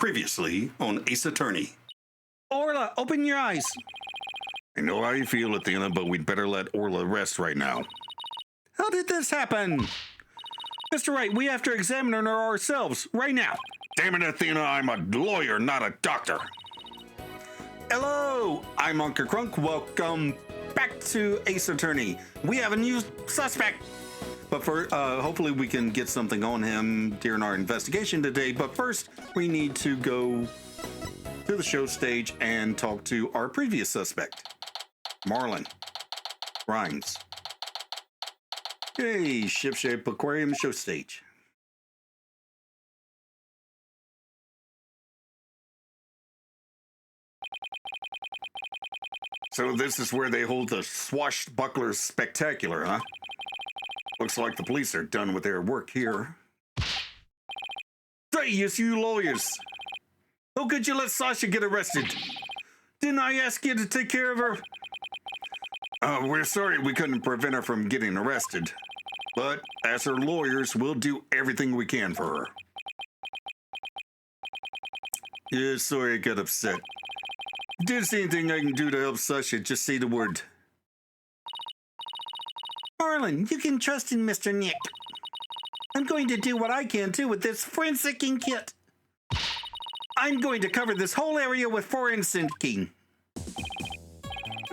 Previously on Ace Attorney. Orla, open your eyes. I know how you feel, Athena, but we'd better let Orla rest right now. How did this happen? Mr. Wright, we have to examine her ourselves, right now. Damn it, Athena, I'm a lawyer, not a doctor. Hello, I'm Unca Crunk. Welcome back to Ace Attorney. We have a new suspect. But hopefully we can get something on him during our investigation today. But first, we need to go to the show stage and talk to our previous suspect, Marlin Rhymes. Hey, Ship-Shape Aquarium show stage. So this is where they hold the Swashbuckler Spectacular, huh? Looks like the police are done with their work here. Hey, yes, you lawyers. How could you let Sasha get arrested? Didn't I ask you to take care of her? We're sorry we couldn't prevent her from getting arrested. But as her lawyers, we'll do everything we can for her. Yeah, sorry I got upset. If there's anything I can do to help Sasha, just say the word. Marlin, you can trust in Mr. Nick. I'm going to do what I can too with this forensicing kit. I'm going to cover this whole area with forensicing.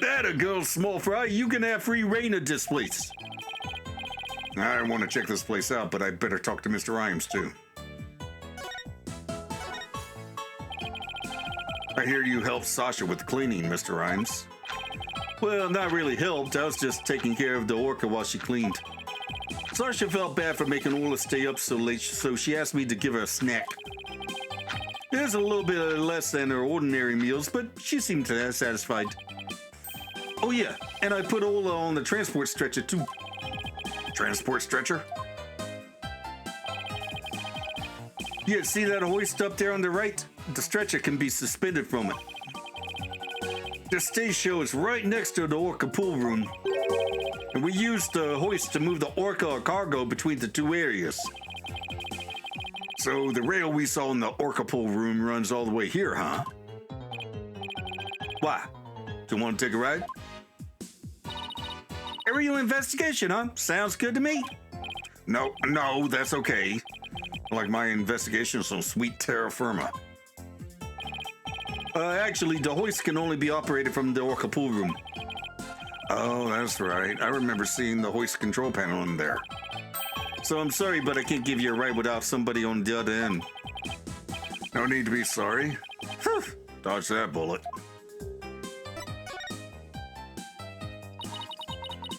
That a girl, small fry. You can have free reign of this place. I want to check this place out, but I'd better talk to Mr. Rhymes too. I hear you helped Sasha with the cleaning, Mr. Rhymes. Well, not really helped. I was just taking care of the orca while she cleaned. Sasha felt bad for making Orla stay up so late, so she asked me to give her a snack. It was a little bit less than her ordinary meals, but she seemed satisfied. Oh yeah, and I put Orla on the transport stretcher too. Transport stretcher? Yeah, see that hoist up there on the right? The stretcher can be suspended from it. The stage show is right next to the orca pool room. And we used the hoist to move the orca cargo between the two areas. So the rail we saw in the orca pool room runs all the way here, huh? Why? Do you want to take a ride? Aerial investigation, huh? Sounds good to me. No, that's okay. Like my investigation on sweet terra firma. Actually, the hoist can only be operated from the orca pool room. Oh, that's right. I remember seeing the hoist control panel in there. So I'm sorry, but I can't give you a ride without somebody on the other end. No need to be sorry. Whew. Dodge that bullet.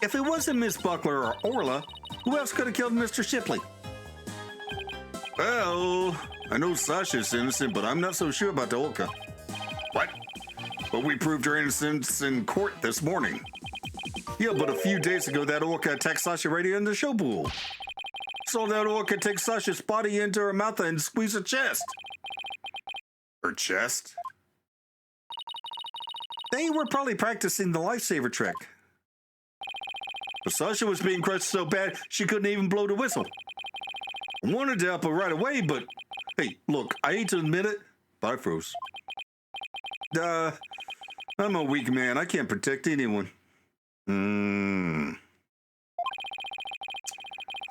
If it wasn't Miss Buckler or Orla, who else could have killed Mr. Shipley? Well, I know Sasha's innocent, but I'm not so sure about the orca. What? But we proved her innocence in court this morning. Yeah, but a few days ago, that orca attacked Sasha right here in the show pool. So that orca take Sasha's body into her mouth and squeeze her chest. Her chest? They were probably practicing the lifesaver trick. But Sasha was being crushed so bad, she couldn't even blow the whistle. I wanted to help her right away, but hey, look, I hate to admit it, but I froze. I'm a weak man. I can't protect anyone.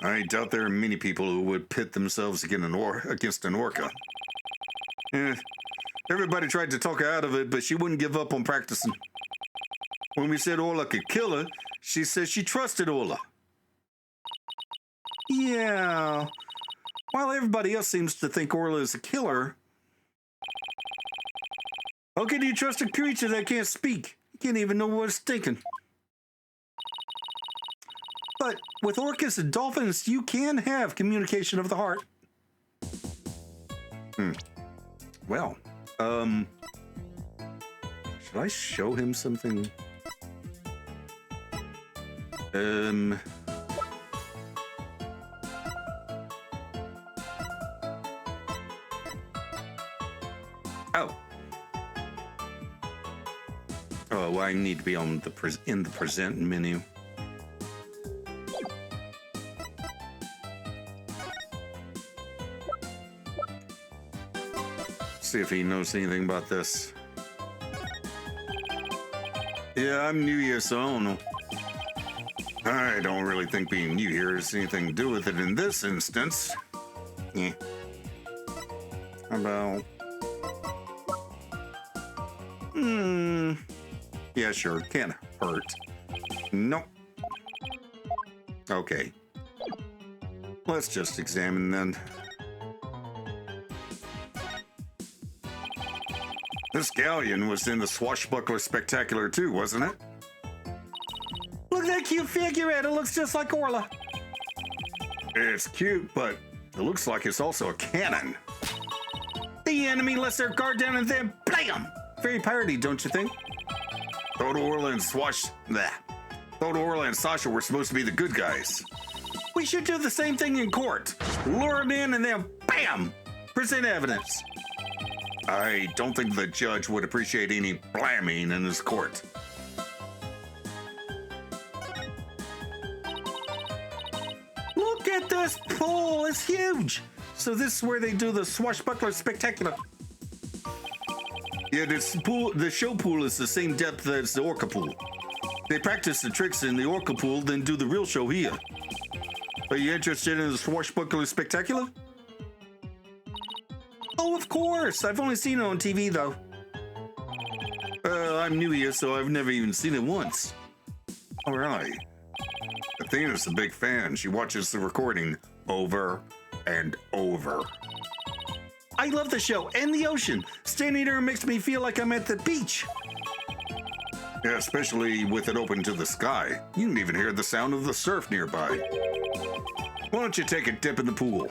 I doubt there are many people who would pit themselves against an orca. Everybody tried to talk her out of it, but she wouldn't give up on practicing. When we said Orla could kill her, she said she trusted Orla. Yeah. While everybody else seems to think Orla is a killer, how can you trust a creature that can't speak? You can't even know what it's thinking. But with orcas and dolphins, you can have communication of the heart. Well, should I show him something? Oh, I need to be on in the present menu. see if he knows anything about this. Yeah, I'm new here, so I don't know. I don't really think being new here has anything to do with it in this instance. Yeah. How about... Yeah, sure. Can't hurt. Nope. Okay. Let's just examine then. This galleon was in the Swashbuckler Spectacular too, wasn't it? Look at that cute figurehead. It looks just like Orla. It's cute, but it looks like it's also a cannon. The enemy lets their guard down and then blam! Very piratey, don't you think? Thought Orla and Sasha were supposed to be the good guys. We should do the same thing in court. Lure them in and then bam! Present evidence. I don't think the judge would appreciate any blamming in his court. Look at this pool, it's huge. So this is where they do the Swashbuckler Spectacular. Yeah, the show pool is the same depth as the Orca pool. They practice the tricks in the Orca pool, then do the real show here. Are you interested in the Swashbuckler Spectacular? Oh, of course. I've only seen it on TV, though. I'm new here, so I've never even seen it once. All right. Athena's a big fan. She watches the recording over and over. I love the show and the ocean. Standing there makes me feel like I'm at the beach. Yeah, especially with it open to the sky. You can even hear the sound of the surf nearby. Why don't you take a dip in the pool?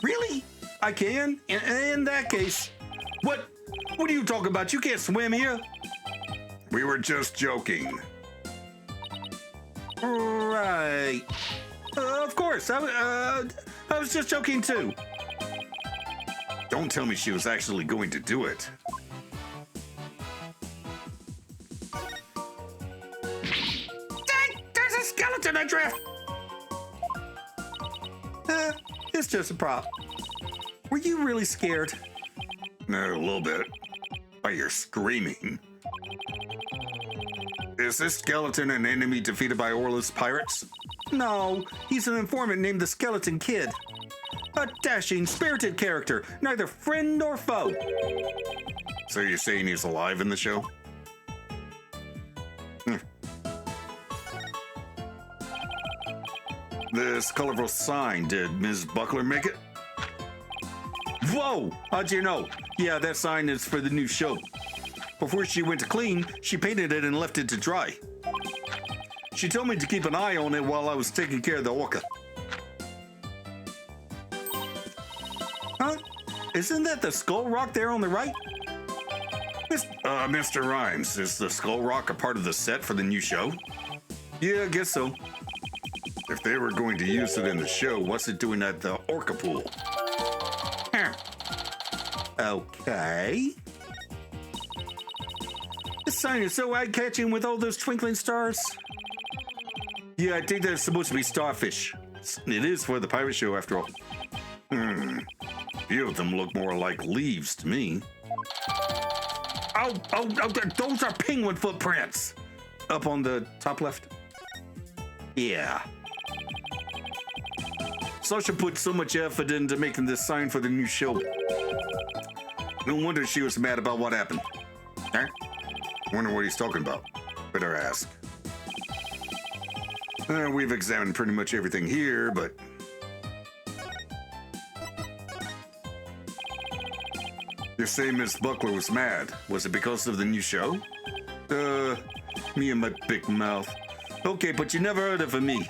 Really? I can? In that case. What are you talking about? You can't swim here. We were just joking. Right. Of course. I was just joking too. Don't tell me she was actually going to do it. Dang, there's a skeleton adrift. It's just a prop. Were you really scared? No, a little bit. Why, you're screaming. Is this skeleton an enemy defeated by Orla's pirates? No, he's an informant named the Skeleton Kid. A dashing, spirited character, neither friend nor foe. So you're saying he's alive in the show? This colorful sign, did Ms. Buckler make it? Whoa! How'd you know? Yeah, that sign is for the new show. Before she went to clean, she painted it and left it to dry. She told me to keep an eye on it while I was taking care of the orca. Huh? Isn't that the skull rock there on the right? Mr. Rhymes, is the skull rock a part of the set for the new show? Yeah, I guess so. If they were going to use it in the show, what's it doing at the orca pool? Okay. This sign is so eye-catching with all those twinkling stars. Yeah, I think they're supposed to be starfish. It is for the pirate show, after all. A few of them look more like leaves to me. Oh, those are penguin footprints. Up on the top left. Yeah. Sasha put so much effort into making this sign for the new show. No wonder she was mad about what happened. Huh? Wonder what he's talking about. Better ask. We've examined pretty much everything here, but... You're saying Miss Buckler was mad. Was it because of the new show? Me and my big mouth. Okay, but you never heard it from me.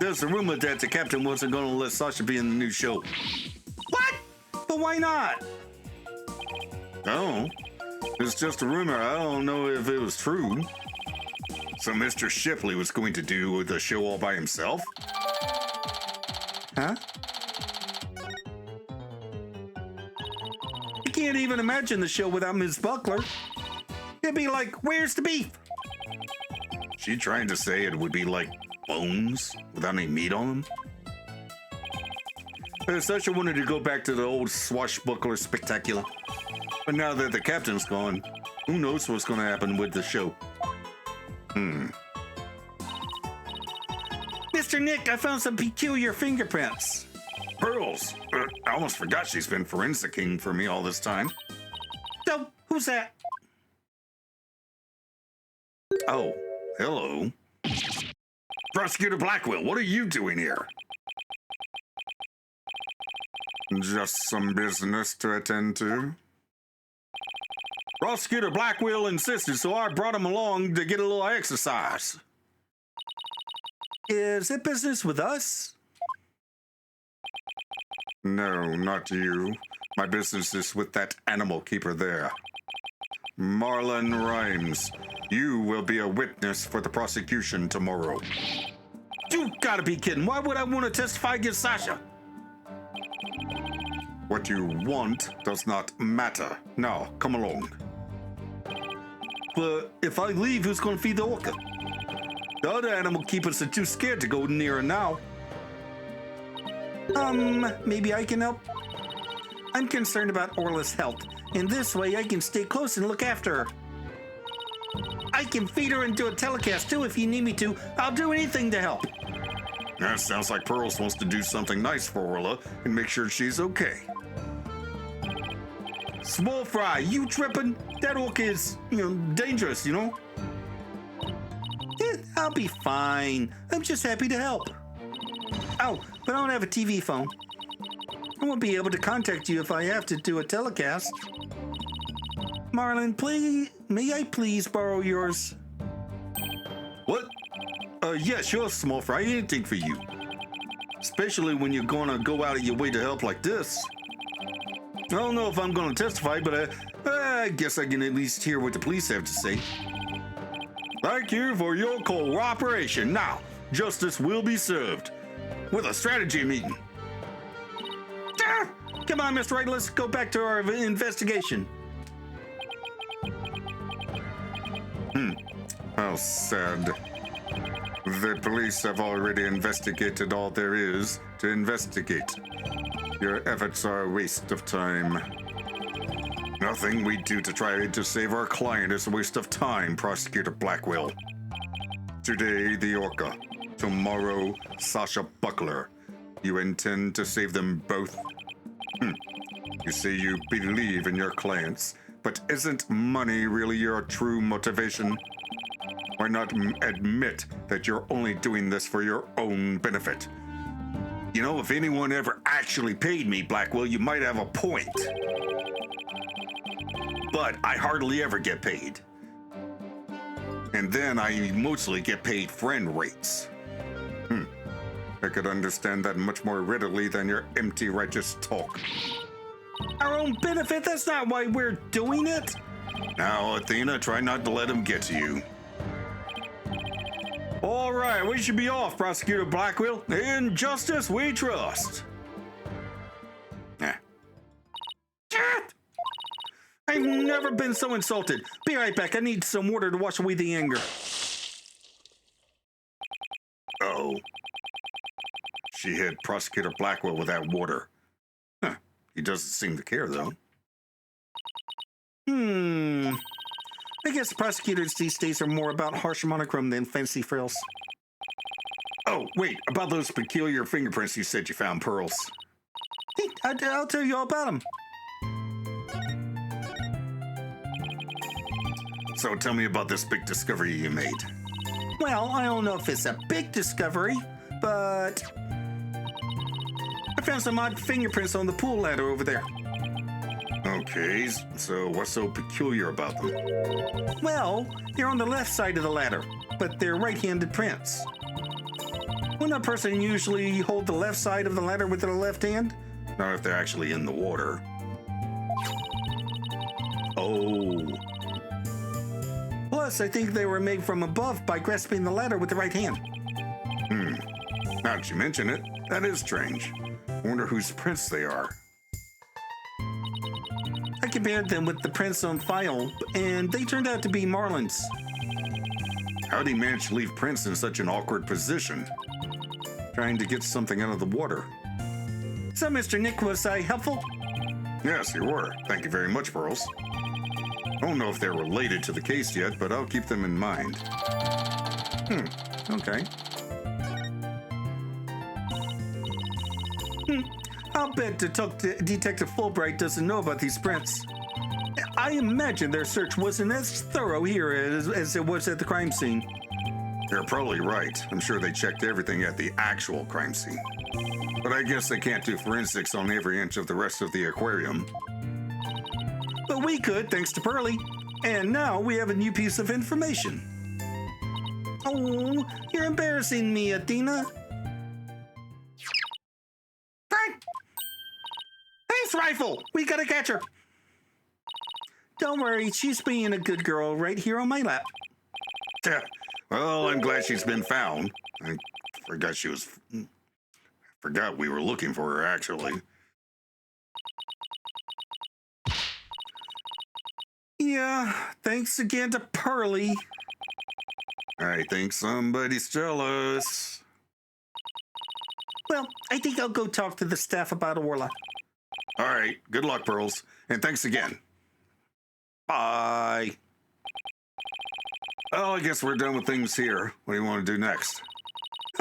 There's a rumor that the captain wasn't going to let Sasha be in the new show. What? But why not? Oh, it's just a rumor. I don't know if it was true. So Mr. Shipley was going to do the show all by himself? Huh? I can't even imagine the show without Ms. Buckler. It'd be like, where's the beef? She trying to say it would be like bones without any meat on them? Sasha wanted to go back to the old swashbuckler spectacular. But now that the captain's gone, who knows what's going to happen with the show. Mr. Nick, I found some peculiar fingerprints. Pearls. I almost forgot she's been forensicing for me all this time. So, who's that? Oh, hello. Prosecutor Blackwell, what are you doing here? Just some business to attend to. Prosecutor Blackwell insisted, so I brought him along to get a little exercise. Is it business with us? No, not you. My business is with that animal keeper there. Marlon Rhymes, you will be a witness for the prosecution tomorrow. You gotta be kidding. Why would I want to testify against Sasha? What you want does not matter. Now, come along. But if I leave, who's gonna feed the orca? The other animal keepers are too scared to go near her now. Maybe I can help? I'm concerned about Orla's health, and this way I can stay close and look after her. I can feed her and do a telecast too if you need me to. I'll do anything to help. That sounds like Pearls wants to do something nice for Orla and make sure she's okay. Small fry, you tripping? That orca is, dangerous, I'll be fine. I'm just happy to help. Oh, but I don't have a TV phone. I won't be able to contact you if I have to do a telecast. Marlon, may I please borrow yours? What? Yeah, sure, small fry. Anything for you. Especially when you're gonna go out of your way to help like this. I don't know if I'm gonna testify, but I guess I can at least hear what the police have to say. Thank you for your cooperation. Now, justice will be served with a strategy meeting. Come on, Mr. Wright, let's go back to our investigation. How sad. The police have already investigated all there is to investigate. Your efforts are a waste of time. Nothing we do to try to save our client is a waste of time, Prosecutor Blackwell. Today, the orca. Tomorrow, Sasha Buckler. You intend to save them both? You say you believe in your clients, but isn't money really your true motivation? Why not admit that you're only doing this for your own benefit? If anyone ever actually paid me, Blackwell, you might have a point. But I hardly ever get paid. And then I mostly get paid friend rates. I could understand that much more readily than your empty righteous talk. Our own benefit? That's not why we're doing it. Now, Athena, try not to let him get to you. All right, we should be off, Prosecutor Blackwell. In justice we trust. I've never been so insulted. Be right back. I need some water to wash away the anger. Uh-oh. She hit Prosecutor Blackwell with that water. He doesn't seem to care, though. I guess prosecutors these days are more about harsh monochrome than fancy frills. Oh, wait, about those peculiar fingerprints you said you found, Pearls. Hey, I'll tell you all about them. So tell me about this big discovery you made. Well, I don't know if it's a big discovery, but I found some odd fingerprints on the pool ladder over there. Okay, so what's so peculiar about them? Well, they're on the left side of the ladder, but they're right-handed prints. Wouldn't a person usually hold the left side of the ladder with their left hand? Not if they're actually in the water. Oh. Plus, I think they were made from above by grasping the ladder with the right hand. Now that you mention it, that is strange. I wonder whose prints they are. I compared them with the prints on file, and they turned out to be Marlon's. How'd he manage to leave prints in such an awkward position? Trying to get something out of the water. So, Mr. Nick, was I helpful? Yes, you were. Thank you very much, Pearls. I don't know if they're related to the case yet, but I'll keep them in mind. Okay. I'll bet Detective Fulbright doesn't know about these prints. I imagine their search wasn't as thorough here as it was at the crime scene. You're probably right. I'm sure they checked everything at the actual crime scene. But I guess they can't do forensics on every inch of the rest of the aquarium. But we could, thanks to Pearlie. And now we have a new piece of information. Oh, you're embarrassing me, Athena. Frank! Ace rifle! We gotta catch her. Don't worry, she's being a good girl right here on my lap. Well, I'm glad she's been found. I forgot we were looking for her, actually. Yeah, thanks again to Pearlie. I think somebody's jealous. Well, I think I'll go talk to the staff about Orla. All right, good luck, Pearls, and thanks again. Bye. Well, I guess we're done with things here. What do you want to do next?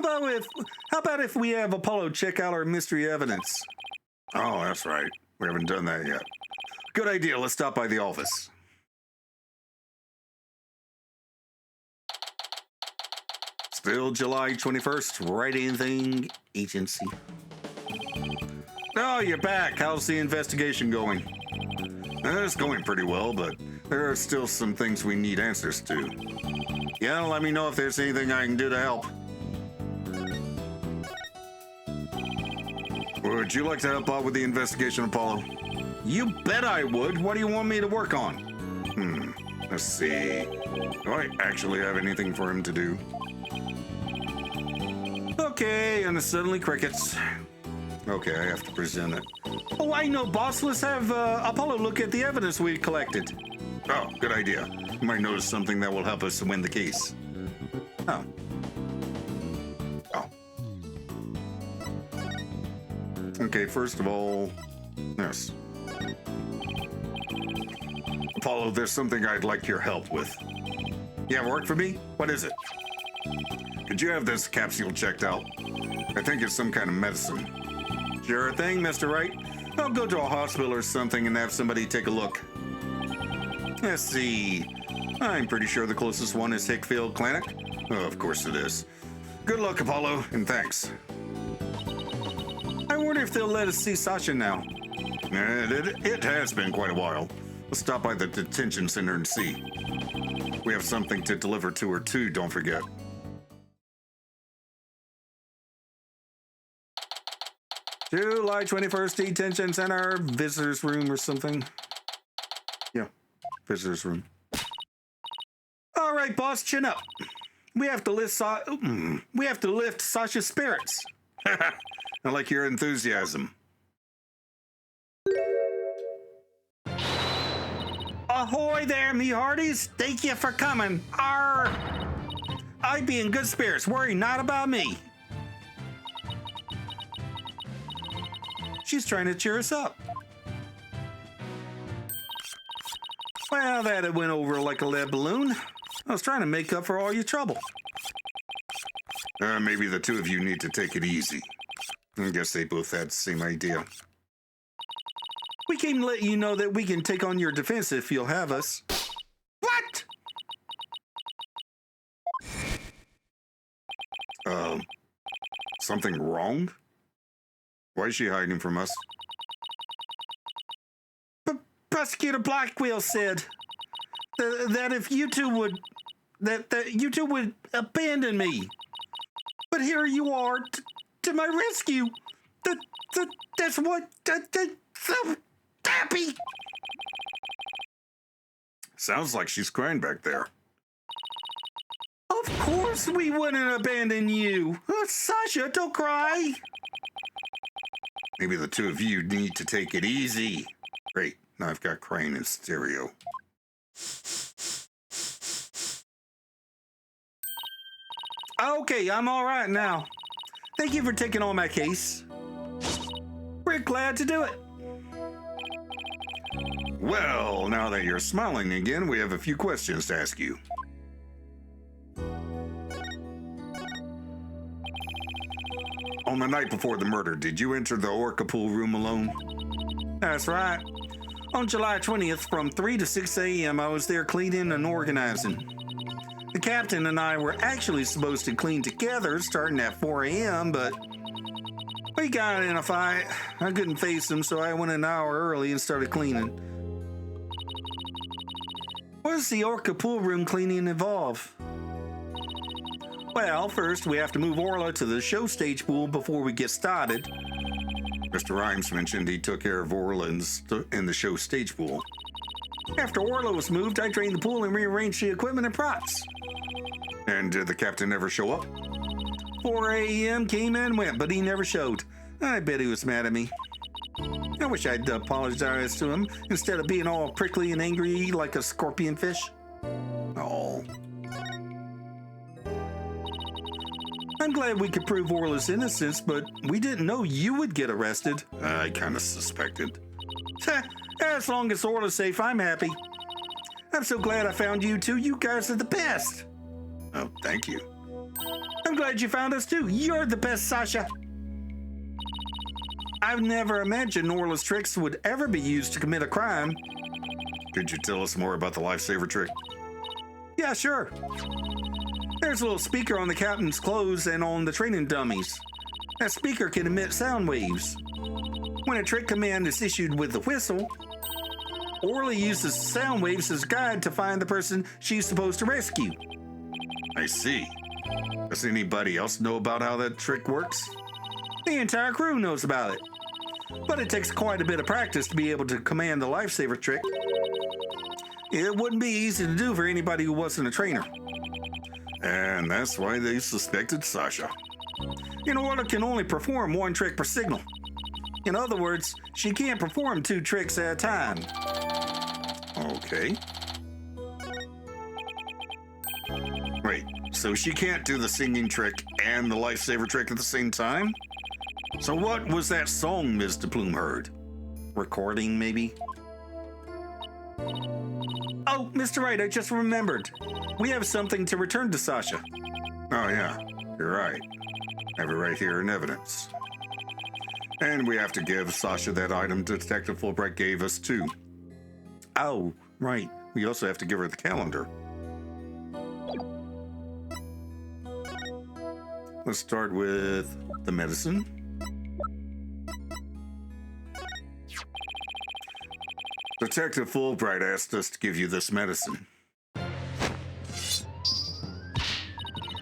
How about if we have Apollo check out our mystery evidence? Oh, that's right. We haven't done that yet. Good idea. Let's stop by the office. Still July 21st, Right Anything Agency. Oh, you're back. How's the investigation going? It's going pretty well, but there are still some things we need answers to. Yeah, let me know if there's anything I can do to help. Would you like to help out with the investigation, Apollo? You bet I would. What do you want me to work on? Let's see. Do I actually have anything for him to do? Okay, and suddenly crickets. Okay, I have to present it. Oh, I know, boss. Let's have Apollo look at the evidence we collected. Oh, good idea. You might notice something that will help us win the case. Oh. Okay, first of all, yes. Apollo, there's something I'd like your help with. You have work for me? What is it? Could you have this capsule checked out? I think it's some kind of medicine. Sure thing, Mr. Wright. I'll go to a hospital or something and have somebody take a look. Let's see. I'm pretty sure the closest one is Hickfield Clinic. Oh, of course it is. Good luck, Apollo, and thanks. I wonder if they'll let us see Sasha now. It has been quite a while. Let's stop by the detention center and see. We have something to deliver to her, too, don't forget. July 21st, detention center, visitors room or something. Yeah, visitors room. All right, boss, chin up. We have to lift Sasha's spirits. I like your enthusiasm. Ahoy there, me hearties. Thank you for coming. Arr! I be in good spirits. Worry not about me. She's trying to cheer us up. Well, that went over like a lead balloon. I was trying to make up for all your trouble. Maybe the two of you need to take it easy. I guess they both had the same idea. We came to let you know that we can take on your defense if you'll have us. What? Something wrong? Why is she hiding from us? Prosecutor Blackwell said that if you two would abandon me. But here you are to my rescue. That's what so happy. Sounds like she's crying back there. Of course we wouldn't abandon you. Sasha, don't cry. Maybe the two of you need to take it easy. Great, now I've got crying in stereo. Okay, I'm all right now. Thank you for taking on my case. We're glad to do it. Well, now that you're smiling again, we have a few questions to ask you. On the night before the murder, did you enter the Orca pool room alone? That's right. On July 20th, from 3 to 6 a.m., I was there cleaning and organizing. The captain and I were actually supposed to clean together starting at 4 a.m., but we got in a fight. I couldn't face him, so I went an hour early and started cleaning. What does the Orca pool room cleaning involve? Well, first we have to move Orla to the show stage pool before we get started. Mr. Rhymes mentioned he took care of Orla in the show stage pool. After Orla was moved, I drained the pool and rearranged the equipment and props. And did the captain ever show up? 4 a.m. came and went, but he never showed. I bet he was mad at me. I wish I'd apologized to him instead of being all prickly and angry like a scorpion fish. Oh. I'm glad we could prove Orla's innocence, but we didn't know you would get arrested. I kind of suspected. As long as Orla's safe, I'm happy. I'm so glad I found you two. You guys are the best. Oh, thank you. I'm glad you found us too. You're the best, Sasha. I've never imagined Orla's tricks would ever be used to commit a crime. Could you tell us more about the lifesaver trick? Yeah, sure. There's a little speaker on the captain's clothes and on the training dummies. That speaker can emit sound waves. When a trick command is issued with the whistle, Orla uses sound waves as a guide to find the person she's supposed to rescue. I see. Does anybody else know about how that trick works? The entire crew knows about it. But it takes quite a bit of practice to be able to command the lifesaver trick. It wouldn't be easy to do for anybody who wasn't a trainer. And that's why they suspected Sasha. Orla can only perform one trick per signal. In other words, she can't perform 2 tricks at a time. Okay. Wait, so she can't do the singing trick and the lifesaver trick at the same time? So what was that song Ms. DePlume heard? Recording, maybe? Oh, Mr. Wright, I just remembered. We have something to return to Sasha. Oh, yeah, you're right. I have it right here in evidence. And we have to give Sasha that item Detective Fulbright gave us, too. Oh, right. We also have to give her the calendar. Let's start with the medicine. Detective Fulbright asked us to give you this medicine.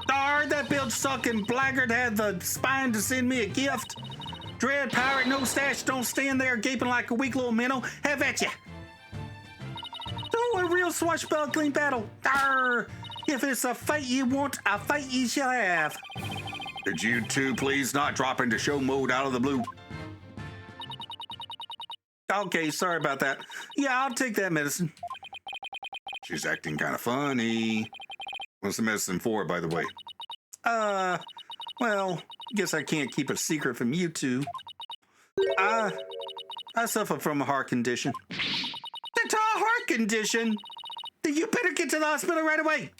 Darn, that bilge-sucking blackguard had the spine to send me a gift. Dread pirate, no stash, don't stand there gaping like a weak little minnow. Have at ya. Oh, a real swashbuckling battle. Arr! If it's a fight you want, a fight you shall have. Could you two please not drop into show mode out of the blue? Okay, sorry about that. Yeah, I'll take that medicine. She's acting kind of funny. What's the medicine for, by the way? Well, guess I can't keep a secret from you two. I suffer from a heart condition. That's a heart condition? Then you better get to the hospital right away.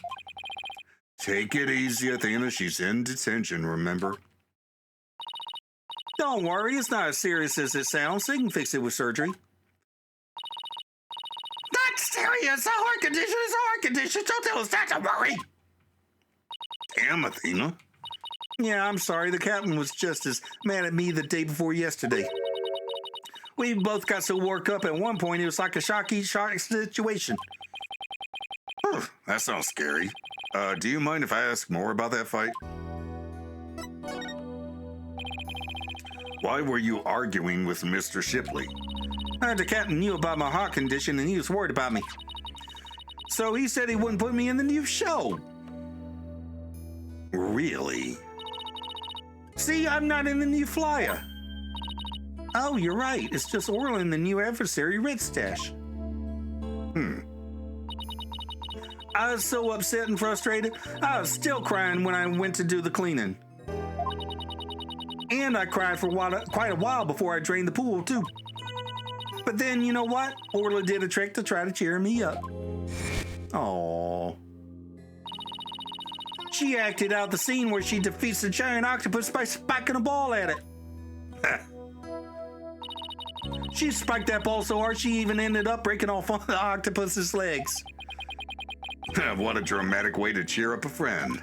Take it easy, Athena. She's in detention, remember? Don't worry, it's not as serious as it sounds. They can fix it with surgery. Not serious! A heart condition is a heart condition! Don't tell us not to worry! Damn, Athena. Yeah, I'm sorry. The captain was just as mad at me the day before yesterday. We both got so worked up at one point, it was like a shock situation. That sounds scary. Do you mind if I ask more about that fight? Why were you arguing with Mr. Shipley? The captain knew about my heart condition and he was worried about me. So he said he wouldn't put me in the new show. Really? See, I'm not in the new flyer. Oh, you're right. It's just Orla and the new adversary, Red Stash. I was so upset and frustrated. I was still crying when I went to do the cleaning. And I cried for quite a while before I drained the pool, too. But then, you know what? Orla did a trick to try to cheer me up. Aww. She acted out the scene where she defeats the giant octopus by spiking a ball at it. She spiked that ball so hard she even ended up breaking off one of the octopus's legs. What a dramatic way to cheer up a friend.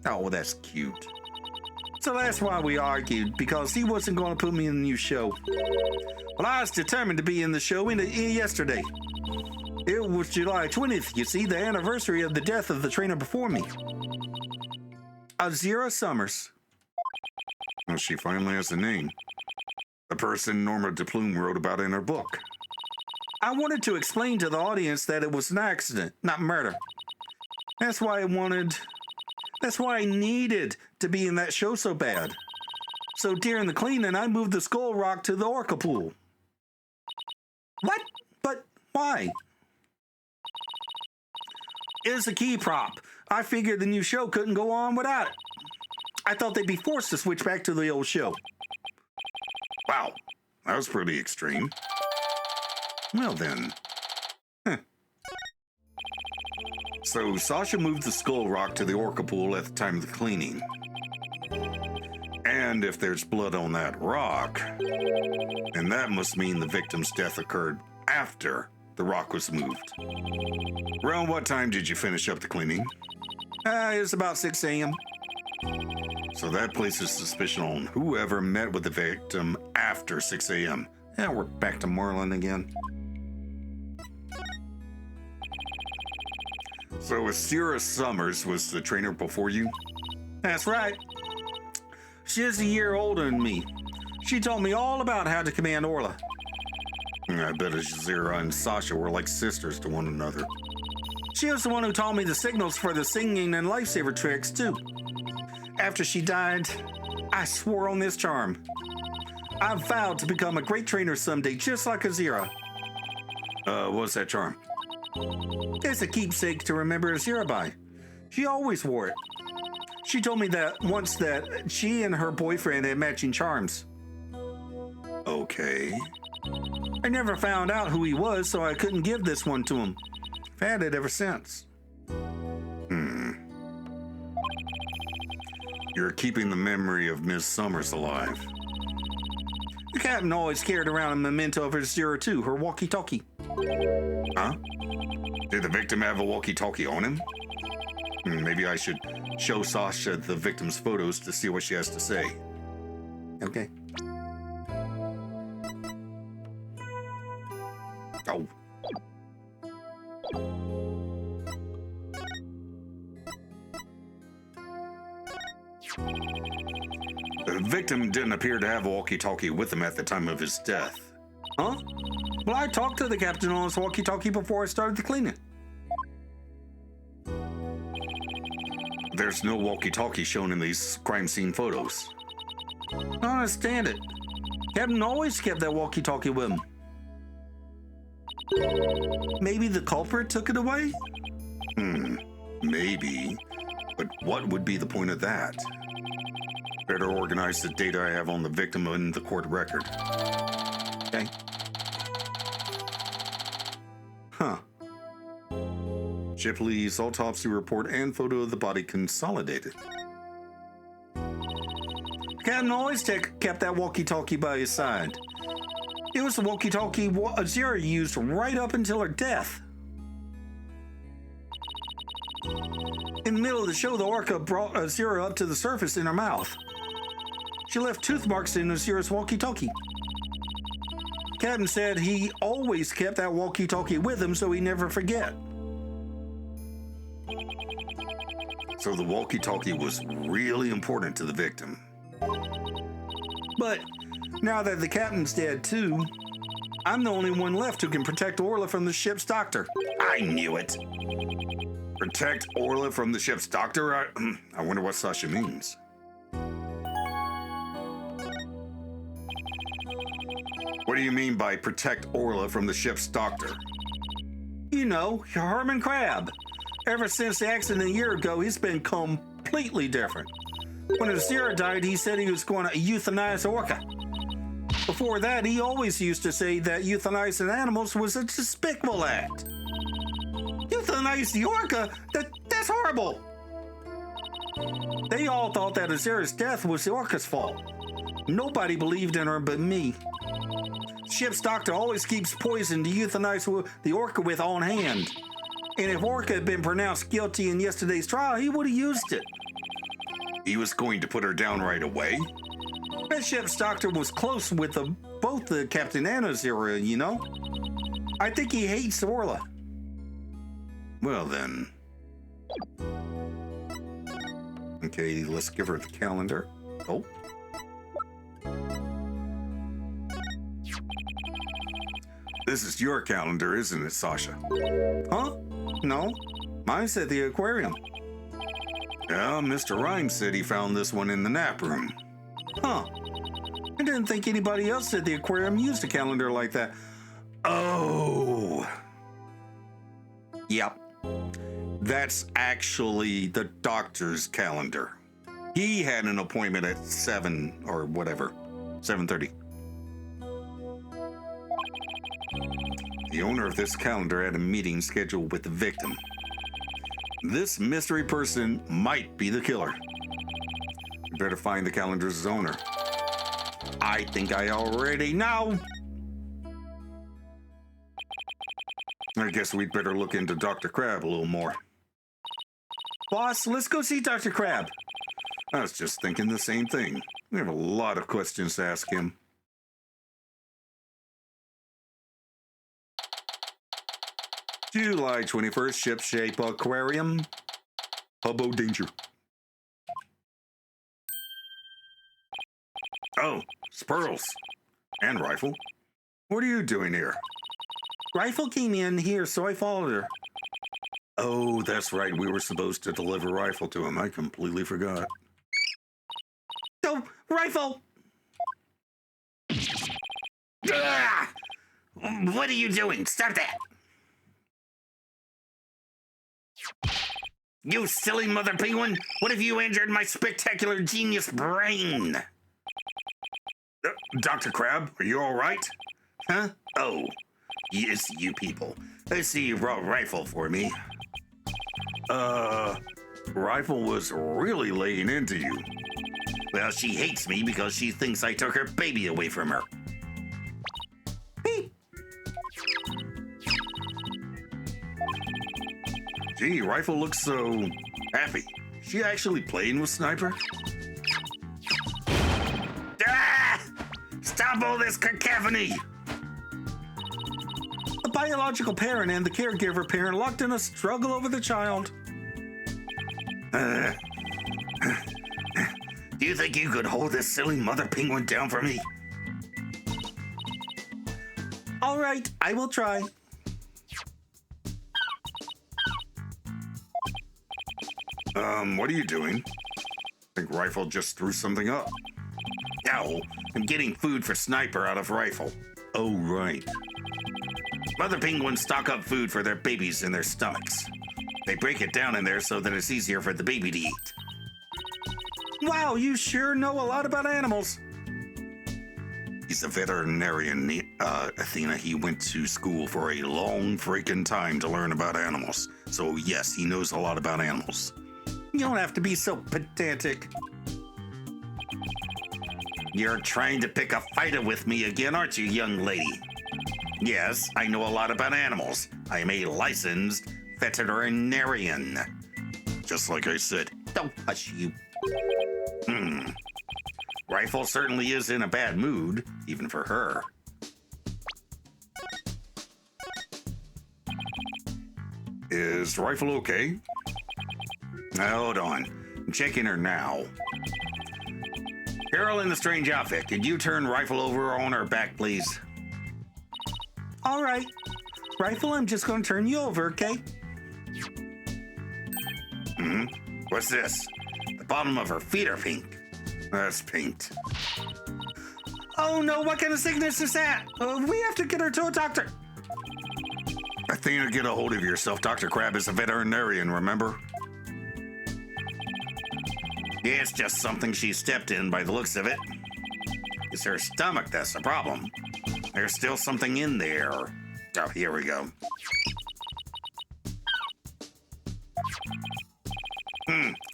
Oh, that's cute. So that's why we argued, because he wasn't going to put me in the new show. Well, I was determined to be in the show yesterday. It was July 20th, you see, the anniversary of the death of the trainer before me. Azira Summers. Well, she finally has a name. The person Norma DePlume wrote about in her book. I wanted to explain to the audience that it was an accident, not murder. That's why I needed to be in that show so bad. So during the cleaning, I moved the skull rock to the orca pool. What? But why? It's a key prop. I figured the new show couldn't go on without it. I thought they'd be forced to switch back to the old show. Wow, that was pretty extreme. Well then. So Sasha moved the skull rock to the orca pool at the time of the cleaning. And if there's blood on that rock, then that must mean the victim's death occurred after the rock was moved. Around what time did you finish up the cleaning? It was about 6 a.m. So that places suspicion on whoever met with the victim after 6 a.m. Yeah, we're back to Marlin again. So Azira Summers was the trainer before you? That's right. She's a year older than me. She told me all about how to command Orla. I bet Azira and Sasha were like sisters to one another. She was the one who taught me the signals for the singing and lifesaver tricks, too. After she died, I swore on this charm. I vowed to become a great trainer someday, just like Azira. What's that charm? It's a keepsake to remember Azira by. She always wore it. She told me that once that she and her boyfriend had matching charms. Okay. I never found out who he was, so I couldn't give this one to him. I've had it ever since. You're keeping the memory of Miss Summers alive. The captain always carried around a memento of Azira too, her walkie-talkie. Huh? Did the victim have a walkie-talkie on him? Maybe I should show Sasha the victim's photos to see what she has to say. Okay. Oh. The victim didn't appear to have a walkie-talkie with him at the time of his death. Huh? Well, I talked to the captain on his walkie-talkie before I started the cleaning. There's no walkie-talkie shown in these crime scene photos. I don't understand it. Captain always kept that walkie-talkie with him. Maybe the culprit took it away? Maybe. But what would be the point of that? Better organize the data I have on the victim in the court record. Okay. Huh. Shipley's autopsy report and photo of the body consolidated. Captain always kept that walkie-talkie by his side. It was the walkie-talkie Azira used right up until her death. In the middle of the show, the orca brought Azira up to the surface in her mouth. She left tooth marks in Azira's walkie-talkie. Captain said he always kept that walkie-talkie with him so he never forget. So the walkie-talkie was really important to the victim. But now that the captain's dead too, I'm the only one left who can protect Orla from the ship's doctor. I knew it! Protect Orla from the ship's doctor? I wonder what Sasha means. What do you mean by protect Orla from the ship's doctor? You know, Herman Crab. Ever since the accident a year ago, he's been completely different. When Azira died, he said he was going to euthanize Orca. Before that, he always used to say that euthanizing animals was a despicable act. Euthanize the Orca? That's horrible. They all thought that Azira's death was the Orca's fault. Nobody believed in her but me. Ship's doctor always keeps poison to euthanize the Orca with on hand. And if Orca had been pronounced guilty in yesterday's trial, he would have used it. He was going to put her down right away? That ship's doctor was close with both the Captain and Azira, you know? I think he hates Orla. Well then. Okay, let's give her the calendar. Oh. This is your calendar, isn't it, Sasha? Huh? No. Mine's at the aquarium. Yeah, Mr. Rhymes said he found this one in the nap room. Huh. I didn't think anybody else at the aquarium used a calendar like that. Oh. Yep. That's actually the doctor's calendar. He had an appointment at 7 or whatever, 7:30. The owner of this calendar had a meeting scheduled with the victim. This mystery person might be the killer. We better find the calendar's owner. I think I already know. I guess we'd better look into Dr. Crab a little more. Boss, let's go see Dr. Crab. I was just thinking the same thing. We have a lot of questions to ask him. July 21st, Ship-Shape Aquarium. Hubbo danger. Oh, Spurls. And Rifle. What are you doing here? Rifle came in here, so I followed her. Oh, that's right. We were supposed to deliver Rifle to him. I completely forgot. Oh, Rifle! Ah! What are you doing? Stop that! You silly mother penguin! What have you injured my spectacular genius brain? Dr. Crab, are you all right? Huh? Oh, yes, you people. I see you brought Rifle for me. Rifle was really laying into you. Well, she hates me because she thinks I took her baby away from her. Gee, Rifle looks so happy. She actually playing with Sniper? Ah! Stop all this cacophony! The biological parent and the caregiver parent locked in a struggle over the child. Do you think you could hold this silly mother penguin down for me? All right, I will try. What are you doing? I think Rifle just threw something up. No, I'm getting food for Sniper out of Rifle. Oh, right. Mother penguins stock up food for their babies in their stomachs. They break it down in there so that it's easier for the baby to eat. Wow, you sure know a lot about animals. He's a veterinarian, Athena. He went to school for a long freaking time to learn about animals. So, yes, he knows a lot about animals. You don't have to be so pedantic. You're trying to pick a fight with me again, aren't you, young lady? Yes, I know a lot about animals. I am a licensed veterinarian. Just like I said. Don't hush you. Rifle certainly is in a bad mood, even for her. Is Rifle okay? Hold on. I'm checking her now. Girl in the strange outfit, could you turn Rifle over on her back, please? All right. Rifle, I'm just going to turn you over, okay? What's this? The bottom of her feet are pink. That's paint. Oh no, what kind of sickness is that? We have to get her to a doctor. Athena, get a hold of yourself. Dr. Crab is a veterinarian, remember? It's just something she stepped in by the looks of it. It's her stomach that's the problem. There's still something in there. Oh, here we go.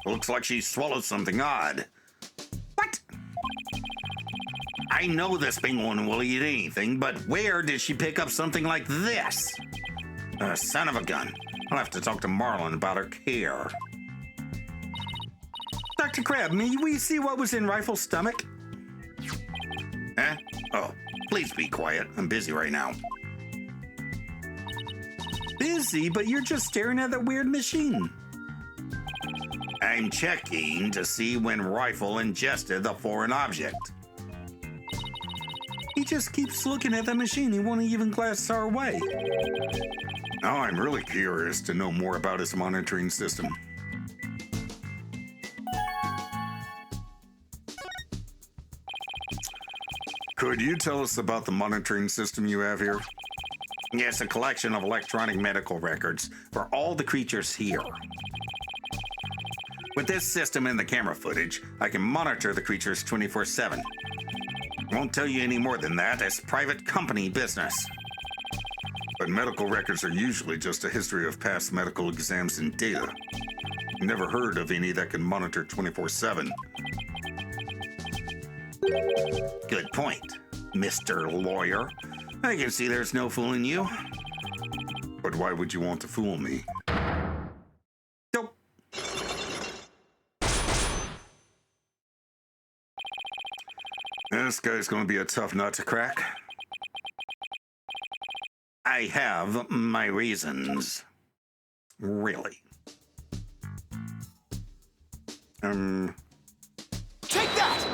Looks like she swallowed something odd. What? I know this penguin will eat anything, but where did she pick up something like this? Son of a gun. I'll have to talk to Marlin about her care. Dr. Crab, may we see what was in Rifle's stomach? Huh? Oh, please be quiet. I'm busy right now. Busy, but you're just staring at that weird machine. I'm checking to see when Rifle ingested the foreign object. He just keeps looking at the machine. He won't even glance our way. Now I'm really curious to know more about his monitoring system. Could you tell us about the monitoring system you have here? Yes, a collection of electronic medical records for all the creatures here. With this system and the camera footage, I can monitor the creatures 24/7. Won't tell you any more than that. It's private company business. But medical records are usually just a history of past medical exams and data. Never heard of any that can monitor 24/7. Good point, Mr. Lawyer. I can see there's no fooling you. But why would you want to fool me? Nope. This guy's going to be a tough nut to crack. I have my reasons. Really. Take that!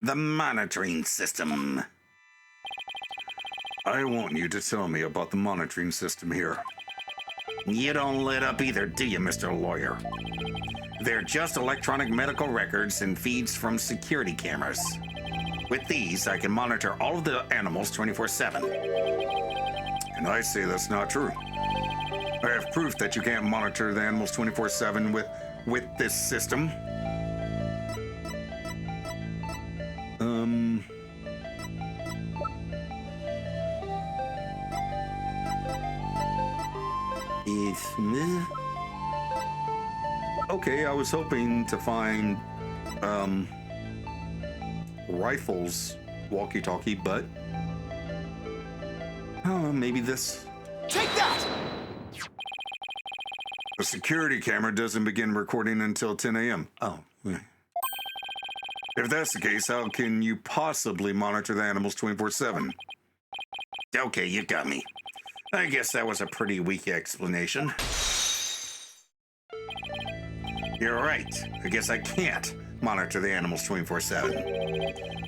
The monitoring system. I want you to tell me about the monitoring system here. You don't let up either, do you, Mr. Lawyer? They're just electronic medical records and feeds from security cameras. With these, I can monitor all of the animals 24/7. And I say that's not true. I have proof that you can't monitor the animals 24/7 with this system. Okay, I was hoping to find Rifle's walkie-talkie, but maybe this. Take that! The security camera doesn't begin recording until 10 a.m. Oh, yeah. If that's the case, how can you possibly monitor the animals 24/7? Okay, you got me. I guess that was a pretty weak explanation. You're right. I guess I can't monitor the animals 24/7.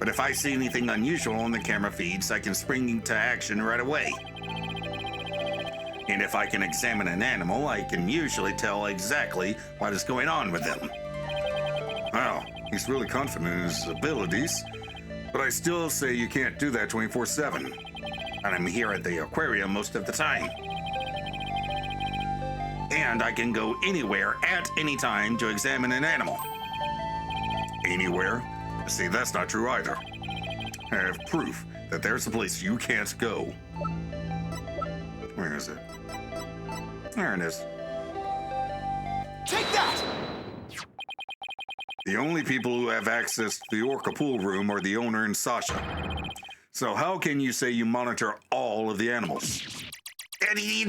But if I see anything unusual on the camera feeds, I can spring into action right away. And if I can examine an animal, I can usually tell exactly what is going on with them. Wow, he's really confident in his abilities, but I still say you can't do that 24/7. And I'm here at the aquarium most of the time. And I can go anywhere at any time to examine an animal. Anywhere? See, that's not true either. I have proof that there's a place you can't go. Where is it? There it is. Take that! The only people who have access to the Orca pool room are the owner and Sasha. So how can you say you monitor all of the animals? Eddie!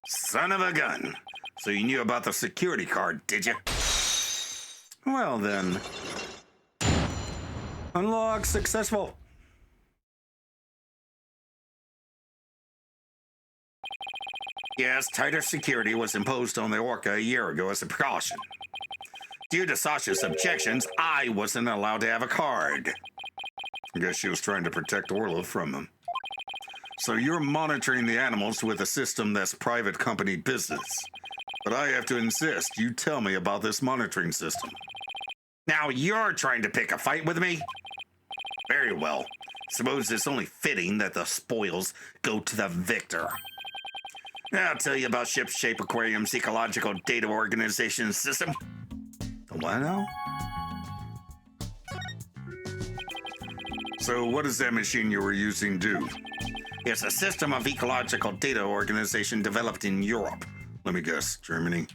Son of a gun. So you knew about the security card, did you? Well then. Unlock successful. Yes, tighter security was imposed on the Orca a year ago as a precaution. Due to Sasha's objections, I wasn't allowed to have a card. I guess she was trying to protect Orla from him. So you're monitoring the animals with a system that's private company business. But I have to insist you tell me about this monitoring system. Now you're trying to pick a fight with me? Very well. Suppose it's only fitting that the spoils go to the victor. I'll tell you about Ship-Shape Aquarium's ecological data organization system. What now? So what does that machine you were using do? It's a system of ecological data organization developed in Europe. Let me guess, Germany.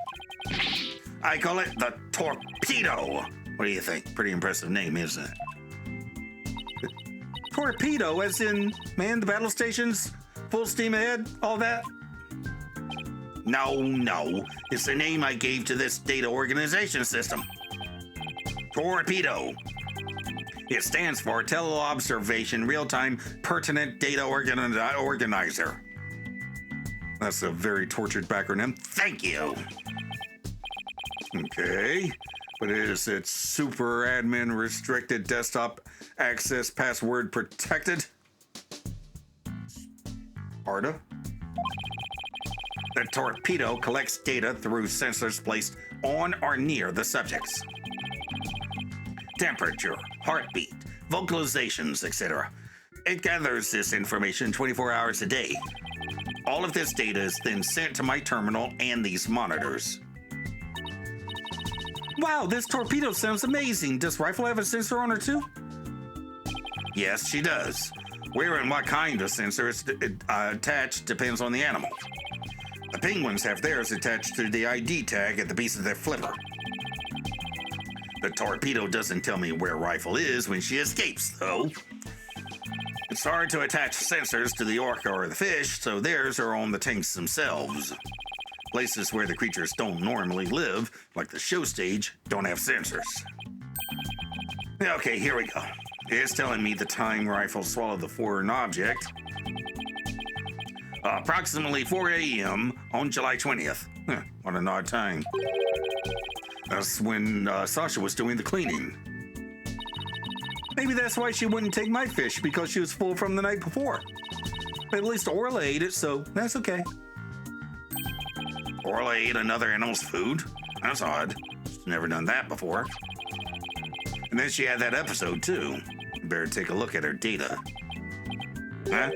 I call it the Torpedo. What do you think? Pretty impressive name, isn't it? Torpedo, as in man the battle stations, full steam ahead, all that? No. It's the name I gave to this data organization system. Torpedo. It stands for Teleobservation Real-Time Pertinent Data Organizer. That's a very tortured backronym. Thank you. Okay. But is it super admin restricted desktop access password protected? Arda? The Torpedo collects data through sensors placed on or near the subjects. Temperature, heartbeat, vocalizations, etc. It gathers this information 24 hours a day. All of this data is then sent to my terminal and these monitors. Wow, this torpedo sounds amazing. Does Rifle have a sensor on her too? Yes, she does. Where and what kind of sensor is attached depends on the animal. The penguins have theirs attached to the ID tag at the base of their flipper. The Torpedo doesn't tell me where Rifle is when she escapes, though. It's hard to attach sensors to the orca or the fish, so theirs are on the tanks themselves. Places where the creatures don't normally live, like the show stage, don't have sensors. Okay, here we go. It's telling me the time Rifle swallowed the foreign object. Approximately 4 a.m. on July 20th. What an odd time. That's when Sasha was doing the cleaning. Maybe that's why she wouldn't take my fish, because she was full from the night before. But at least Orla ate it, so that's okay. Orla ate another animal's food? That's odd. She's never done that before. And then she had that episode, too. You better take a look at her data. Huh?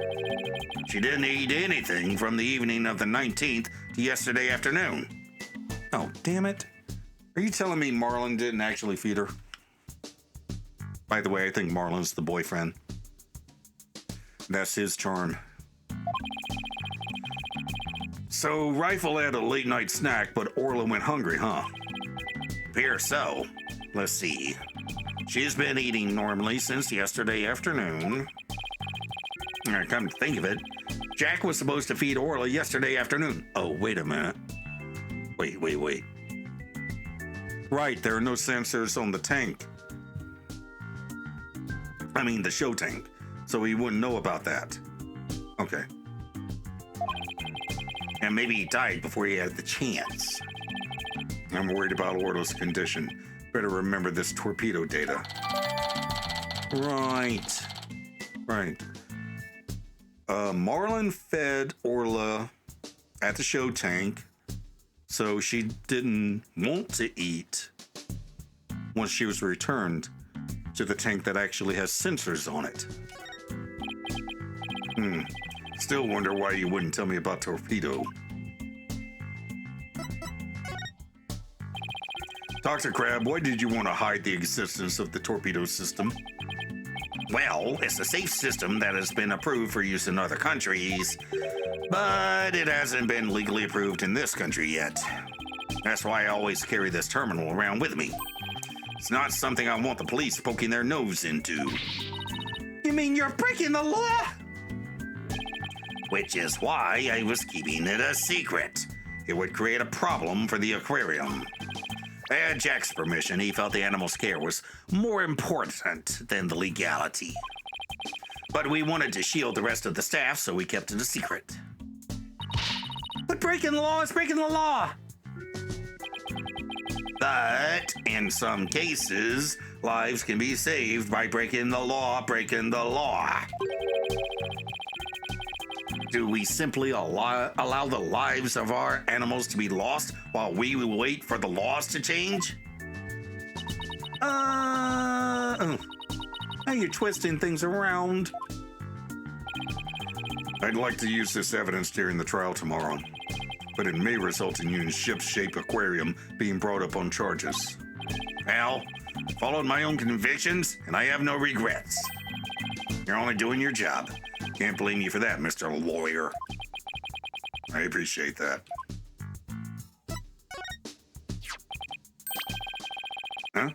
She didn't eat anything from the evening of the 19th to yesterday afternoon. Oh, damn it. Are you telling me Marlon didn't actually feed her? By the way, I think Marlon's the boyfriend. That's his charm. So Rifle had a late night snack, but Orla went hungry, huh? Appears so. Let's see. She's been eating normally since yesterday afternoon. Come to think of it, Jack was supposed to feed Orla yesterday afternoon. Oh, wait a minute. Wait. Right, there are no sensors on the tank. I mean, the show tank. So he wouldn't know about that. Okay. And maybe he died before he had the chance. I'm worried about Orla's condition. Better remember this torpedo data. Right. Marlon fed Orla at the show tank, so she didn't want to eat once she was returned to the tank that actually has sensors on it. Still wonder why you wouldn't tell me about torpedo. Dr. Crab, why did you want to hide the existence of the torpedo system? Well, it's a safe system that has been approved for use in other countries, but it hasn't been legally approved in this country yet. That's why I always carry this terminal around with me. It's not something I want the police poking their nose into. You mean you're breaking the law? Which is why I was keeping it a secret. It would create a problem for the aquarium. I had Jack's permission. He felt the animal's care was more important than the legality. But we wanted to shield the rest of the staff, so we kept it a secret. But breaking the law is breaking the law. But in some cases, lives can be saved by breaking the law. Do we simply allow the lives of our animals to be lost while we wait for the laws to change? I Now you're twisting things around. I'd like to use this evidence during the trial tomorrow, but it may result in you in ship-shaped aquarium being brought up on charges. Well, followed my own convictions, and I have no regrets. You're only doing your job. Can't blame you for that, Mr. Lawyer. I appreciate that. Huh?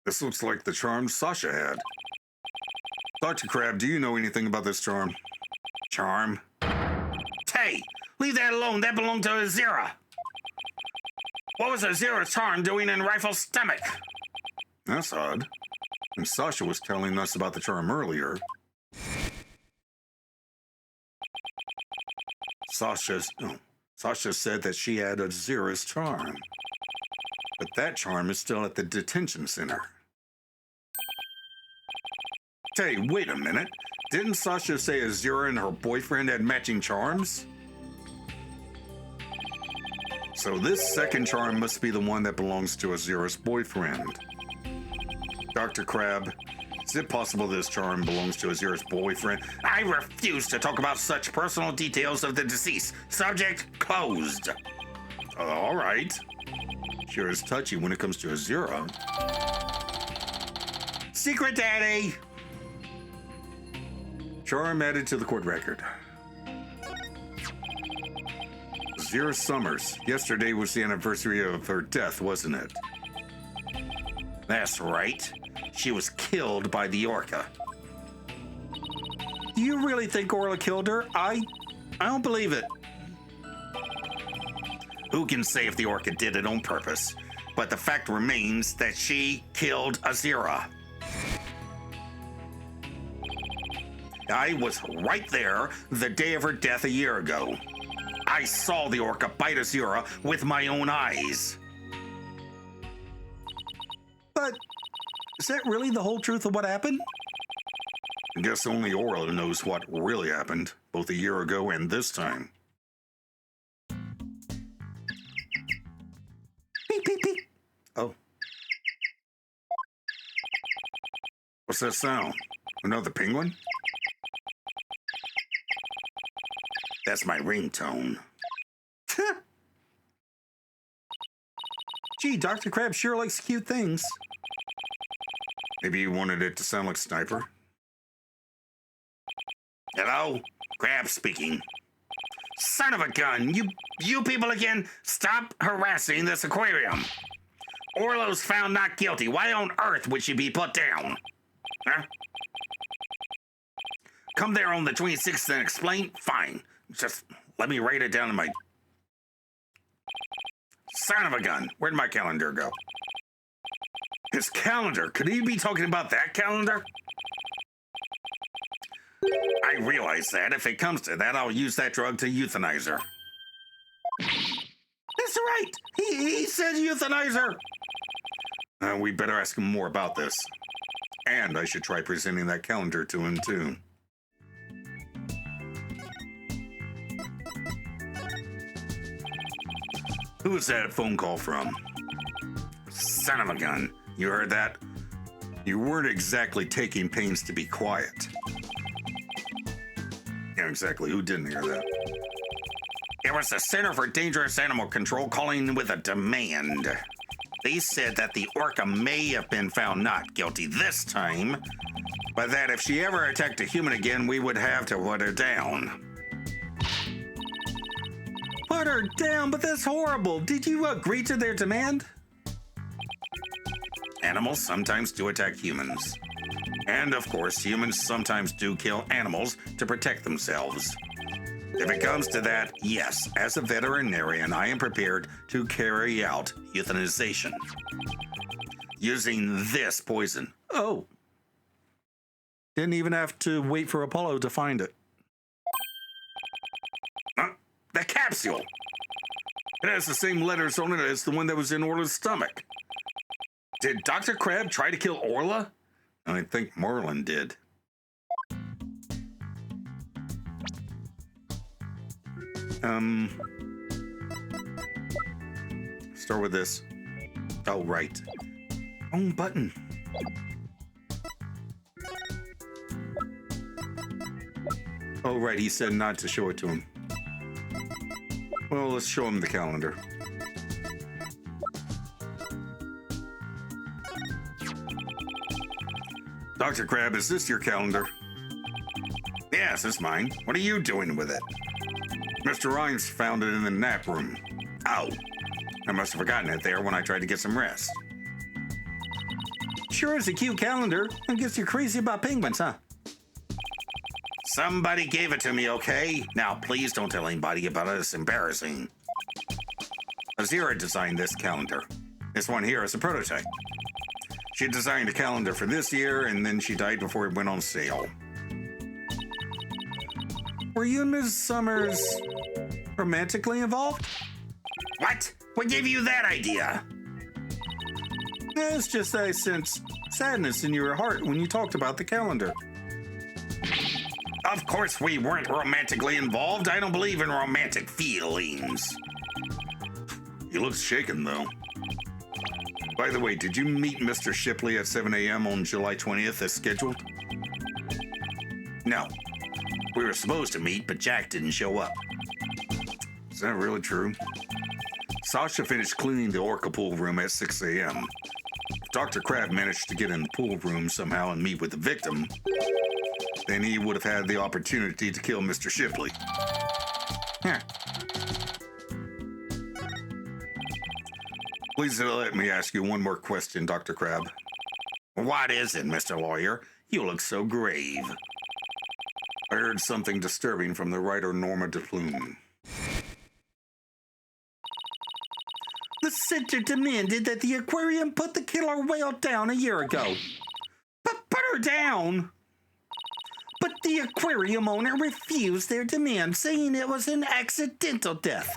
This looks like the charm Sasha had. Dr. Crab, do you know anything about this charm? Charm? Hey, leave that alone. That belonged to Azira. What was Azira's charm doing in Rifle's stomach? That's odd. And Sasha was telling us about the charm earlier. Sasha said that she had Azira's charm. But that charm is still at the detention center. Hey, wait a minute. Didn't Sasha say Azira and her boyfriend had matching charms? So this second charm must be the one that belongs to Azira's boyfriend. Dr. Crab, is it possible this charm belongs to Azira's boyfriend? I refuse to talk about such personal details of the deceased. Subject closed. All right. Sure is touchy when it comes to Azira. Secret Daddy! Charm added to the court record. Azira Summers. Yesterday was the anniversary of her death, wasn't it? That's right. She was killed by the Orca. Do you really think Orla killed her? I don't believe it. Who can say if the Orca did it on purpose? But the fact remains that she killed Azira. I was right there the day of her death a year ago. I saw the Orca bite Azira with my own eyes. But is that really the whole truth of what happened? I guess only Orla knows what really happened, both a year ago and this time. Beep, beep, beep. Oh. What's that sound? Another penguin? That's my ringtone. Gee, Dr. Crab sure likes cute things. Maybe you wanted it to sound like Sniper? Hello? Crab speaking. Son of a gun, you people again, stop harassing this aquarium. Orlo's found not guilty. Why on earth would she be put down? Huh? Come there on the 26th and explain? Fine. Just let me write it down in my... Son of a gun. Where'd my calendar go? His calendar? Could he be talking about that calendar? I realize that. If it comes to that, I'll use that drug to euthanize her. That's right. He said euthanize her. We better ask him more about this. And I should try presenting that calendar to him, too. Who was that phone call from? Son of a gun. You heard that? You weren't exactly taking pains to be quiet. Yeah, exactly. Who didn't hear that? It was the Center for Dangerous Animal Control calling with a demand. They said that the Orca may have been found not guilty this time, but that if she ever attacked a human again, we would have to put her down. Put her down, but that's horrible. Did you agree to their demand? Animals sometimes do attack humans. And of course, humans sometimes do kill animals to protect themselves. If it comes to that, yes, as a veterinarian, I am prepared to carry out euthanization. Using this poison. Oh. Didn't even have to wait for Apollo to find it. The capsule! It has the same letters on it as the one that was in Orla's stomach. Did Dr. Crab try to kill Orla? I think Merlin did. Start with this. Oh, right. Wrong button. Oh, right, he said not to show it to him. Well, let's show him the calendar. Dr. Crab, is this your calendar? Yes, it's mine. What are you doing with it? Mr. Rhymes found it in the nap room. Oh, I must have forgotten it there when I tried to get some rest. Sure is a cute calendar. I guess you're crazy about penguins, huh? Somebody gave it to me, okay? Now, please don't tell anybody about it. It's embarrassing. Azira designed this calendar. This one here is a prototype. She designed a calendar for this year, and then she died before it went on sale. Were you and Ms. Summers romantically involved? What? What gave you that idea? It's just that I sensed sadness in your heart when you talked about the calendar. Of course we weren't romantically involved. I don't believe in romantic feelings. He looks shaken, though. By the way, did you meet Mr. Shipley at 7 a.m. on July 20th as scheduled? No. We were supposed to meet, but Jack didn't show up. Is that really true? Sasha finished cleaning the Orca pool room at 6 a.m. If Dr. Crab managed to get in the pool room somehow and meet with the victim, then he would have had the opportunity to kill Mr. Shipley. Huh. Please let me ask you one more question, Dr. Crab. What is it, Mr. Lawyer? You look so grave. I heard something disturbing from the writer Norma DePlume. The center demanded that the aquarium put the killer whale down a year ago. But put her down! But the aquarium owner refused their demand, saying it was an accidental death.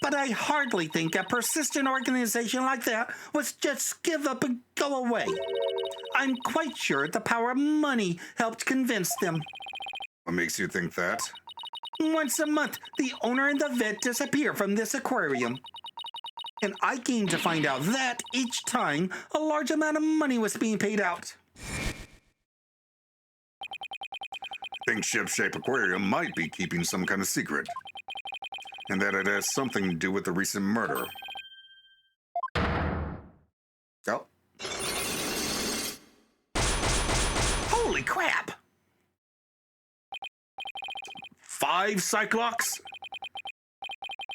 But I hardly think a persistent organization like that would just give up and go away. I'm quite sure the power of money helped convince them. What makes you think that? Once a month, the owner and the vet disappear from this aquarium. And I came to find out that each time a large amount of money was being paid out. I think Ship-Shape Aquarium might be keeping some kind of secret. And that it has something to do with the recent murder. Oh. Holy crap! 5 Cyclops?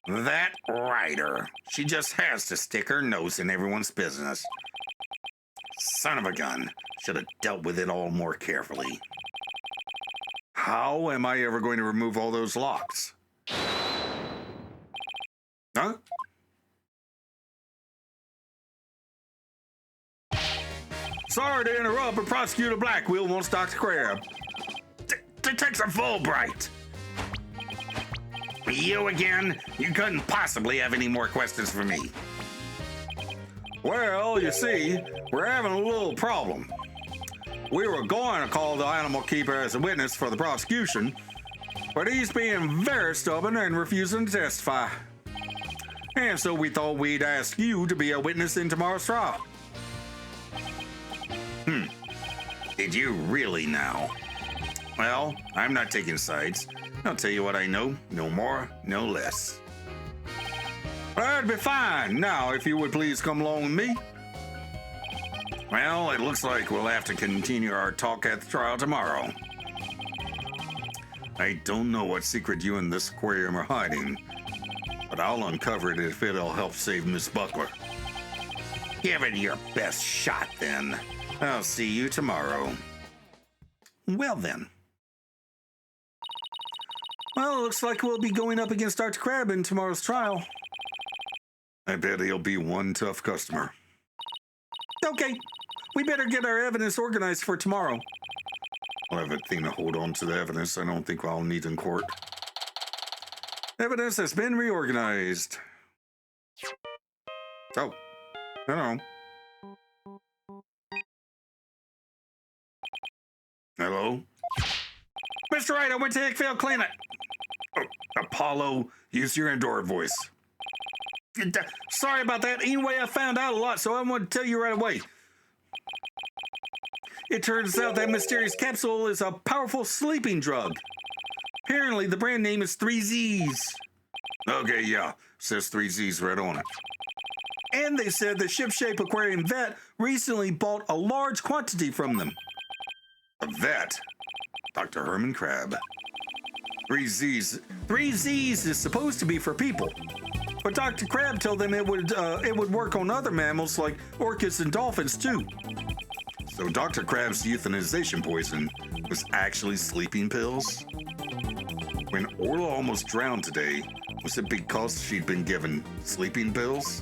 That writer. She just has to stick her nose in everyone's business. Son of a gun. Should have dealt with it all more carefully. How am I ever going to remove all those locks? Huh? Sorry to interrupt, but Prosecutor Blackwell wants Dr. Crab. Detective Fulbright! You again? You couldn't possibly have any more questions for me. Well, you see, we're having a little problem. We were going to call the animal keeper as a witness for the prosecution, but he's being very stubborn and refusing to testify. And so we thought we'd ask you to be a witness in tomorrow's trial. Did you really now? Well, I'm not taking sides. I'll tell you what I know, no more, no less. That'd be fine. Now, if you would please come along with me. Well, it looks like we'll have to continue our talk at the trial tomorrow. I don't know what secret you and this aquarium are hiding, but I'll uncover it if it'll help save Miss Buckler. Give it your best shot, then. I'll see you tomorrow. Well, then. Well, it looks like we'll be going up against Dr. Crab in tomorrow's trial. I bet he'll be one tough customer. Okay, we better get our evidence organized for tomorrow. I'll have Athena hold on to the evidence I don't think I'll need in court. Evidence has been reorganized. Oh, hello. Hello? Mr. Wright, I went to Hickville Clinic. Oh, Apollo, use your Android voice. Sorry about that. Anyway, I found out a lot, so I want to tell you right away. It turns out that mysterious capsule is a powerful sleeping drug. Apparently, the brand name is 3Zs. Okay, yeah. Says 3Z's right on it. And they said the Ship-Shape Aquarium vet recently bought a large quantity from them. A vet? Dr. Herman Crab. 3Z's. 3Zs is supposed to be for people. But Dr. Crab told them it would work on other mammals like orcas and dolphins too. So Dr. Crab's euthanization poison was actually sleeping pills? When Orla almost drowned today, was it because she'd been given sleeping pills?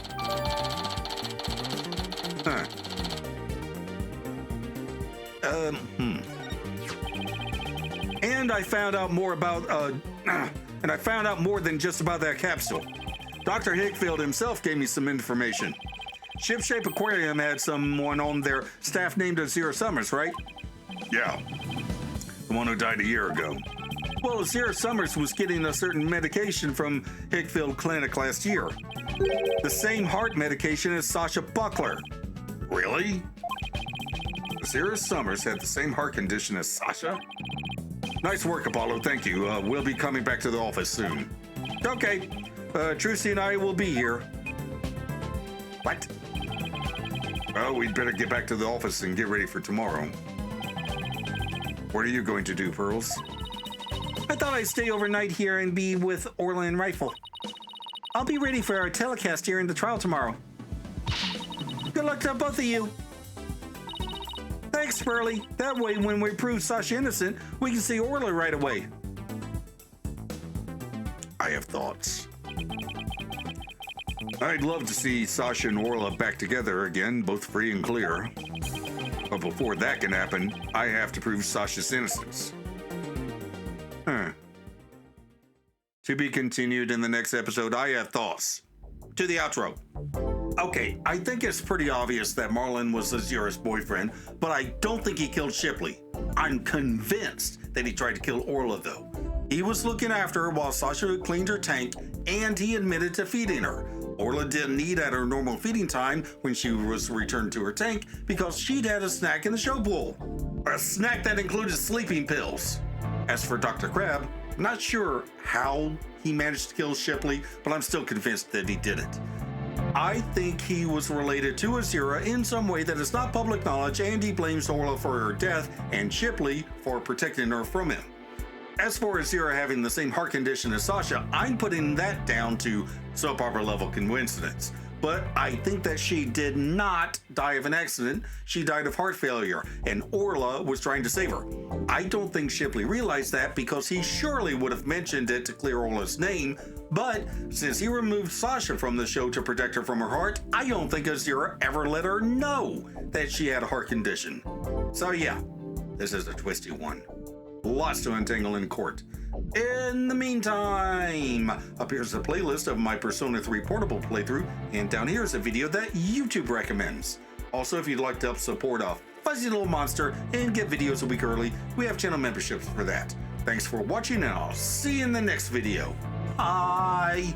Huh. And I found out more about, and I found out more than just about that capsule. Dr. Hickfield himself gave me some information. Ship-Shape Aquarium had someone on their staff named Azira Summers, right? Yeah. The one who died a year ago. Well, Azira Summers was getting a certain medication from Hickfield Clinic last year. The same heart medication as Sasha Buckler. Really? Azira Summers had the same heart condition as Sasha? Nice work, Apollo. Thank you. We'll be coming back to the office soon. Okay. Trucy and I will be here. What? Well, we'd better get back to the office and get ready for tomorrow. What are you going to do, Pearls? I thought I'd stay overnight here and be with Orla and Rifle. I'll be ready for our telecast during the trial tomorrow. Good luck to both of you. Thanks, Burley. That way, when we prove Sasha innocent, we can see Orla right away. I have thoughts. I'd love to see Sasha and Orla back together again, both free and clear. But before that can happen, I have to prove Sasha's innocence. To be continued in the next episode. I have thoughts. To the outro. Okay, I think it's pretty obvious that Marlin was Azira's boyfriend, but I don't think he killed Shipley. I'm convinced that he tried to kill Orla, though. He was looking after her while Sasha cleaned her tank, and he admitted to feeding her. Orla didn't eat at her normal feeding time when she was returned to her tank because she'd had a snack in the show bowl. A snack that included sleeping pills. As for Dr. Crab, I'm not sure how he managed to kill Shipley, but I'm still convinced that he did it. I think he was related to Azira in some way that is not public knowledge, and he blames Orla for her death and Shipley for protecting her from him. As for Azira having the same heart condition as Sasha, I'm putting that down to soap opera level coincidence. But I think that she did not die of an accident. She died of heart failure, and Orla was trying to save her. I don't think Shipley realized that because he surely would have mentioned it to clear Orla's name, but since he removed Sasha from the show to protect her from her heart, I don't think Azira ever let her know that she had a heart condition. So yeah, this is a twisty one. Lots to untangle in court. In the meantime, up here's a playlist of my Persona 3 Portable playthrough, and down here is a video that YouTube recommends. Also, if you'd like to help support a fuzzy little monster and get videos a week early, we have channel memberships for that. Thanks for watching, and I'll see you in the next video. Bye!